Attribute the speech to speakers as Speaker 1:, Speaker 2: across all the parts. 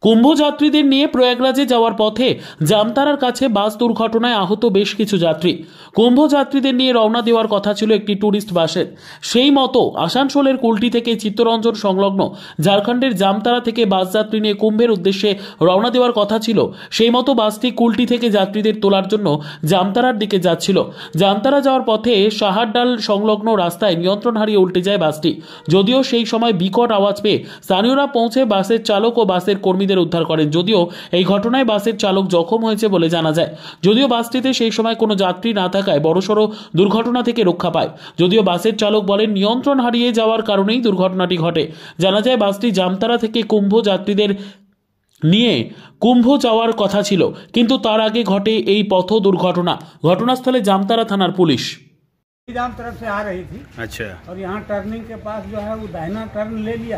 Speaker 1: কুম্ভ যাত্রীদের নিয়ে প্রয়াগরাজে যাওয়ার পথে জামতারার কাছে বাস দুর্ঘটনায় আহত বেশ কিছু যাত্রী। কুম্ভ যাত্রীদের নিয়ে রওনা দেওয়ার কথা ছিল একটি ট্যুরিস্ট বাসের। সেই মতো আসানসোলের কুলটি থেকে চিত্তরঞ্জন সংলগ্ন ঝাড়খণ্ডের জামতারা থেকে বাস যাত্রী নিয়ে কুম্ভের উদ্দেশ্যে রওনা দেওয়ার কথা ছিল। সেই মতো বাসটি কুলটি থেকে যাত্রীদের তোলার জন্য জামতারার দিকে যাচ্ছিল। জামতারা যাওয়ার পথে সাহারডাল সংলগ্ন রাস্তায় নিয়ন্ত্রণ হারিয়ে উল্টে যায় বাসটি। যদিও সেই সময় বিকট আওয়াজ পেয়ে স্থানীয়রা পৌঁছে বাসের চালক ও বাসের কর্মীদের উদ্ধার করেন। যদিও এই ঘটনায় বাসের চালক জখম হয়েছে বলে জানা যায়। যদিও বাসটিতে সেই সময় কোনো যাত্রী না থাকায় বড়সড় দুর্ঘটনা থেকে রক্ষা পায়। যদিও বাসের চালক বলেন নিয়ন্ত্রণ হারিয়ে যাওয়ার কারণেই দুর্ঘটনাটি ঘটে। জানা যায় বাসটি জামতারা থেকে কুম্ভ যাত্রীদের নিয়ে কুম্ভ যাওয়ার কথা ছিল, কিন্তু তার আগে ঘটে এই পথ দুর্ঘটনা। ঘটনাস্থলে জামতারা থানার পুলিশ।
Speaker 2: जाम तरफ से आ रही थी।
Speaker 3: अच्छा।
Speaker 2: और यहाँ टर्निंग के पास जो है वो दाहिना टर्न ले लिया,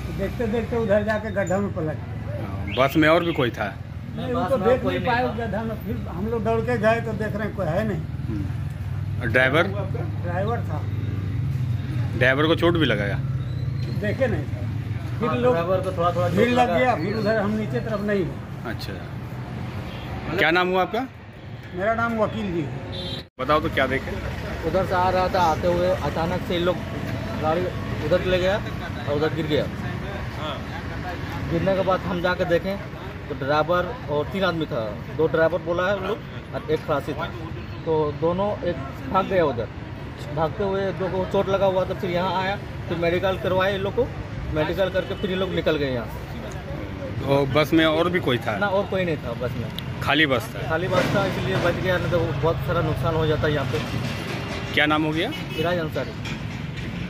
Speaker 2: तो देखते देखते उधर जाके गड्ढा में पलट गया।
Speaker 3: बस में और भी कोई था?
Speaker 2: नहीं, वो तो देख नहीं पाए गड्ढा में। फिर हम लोग दौड़ के गए तो देख रहे हैं कोई है नहीं।
Speaker 3: ड्राइवर
Speaker 2: था।
Speaker 3: ड्राइवर को चोट भी लगाया?
Speaker 2: देखे नहीं था। फिर लोग को थोड़ा भीड़ लग गया, फिर उधर हम नीचे तरफ नहीं गए।
Speaker 3: अच्छा, क्या नाम हुआ आपका?
Speaker 2: मेरा नाम वकील जी है।
Speaker 3: बताओ तो क्या देखे?
Speaker 4: उधर से आ रहा था, आते हुए अचानक से लोग गाड़ी उधर ले गया और उधर गिर गया। गिरने के बाद हम जाकर देखें तो ड्राइवर और 3 आदमी था। 2 ड्राइवर बोला है लोग और 1 खलासी था। तो दोनों एक भाग गया उधर। भागते हुए 2 को चोट लगा हुआ था। फिर यहाँ आया, फिर मेडिकल करवाए इन लोग को। मेडिकल करके फिर ये लोग निकल गए यहाँ से।
Speaker 3: तो बस में और भी कोई था?
Speaker 4: ना, और कोई नहीं था बस में।
Speaker 3: खाली बस था?
Speaker 4: खाली बस था, इसलिए बच गया, नहीं तो बहुत सारा नुकसान हो जाता है यहाँ पे।
Speaker 3: क्या नाम हो गया?
Speaker 4: इराज अंसारी।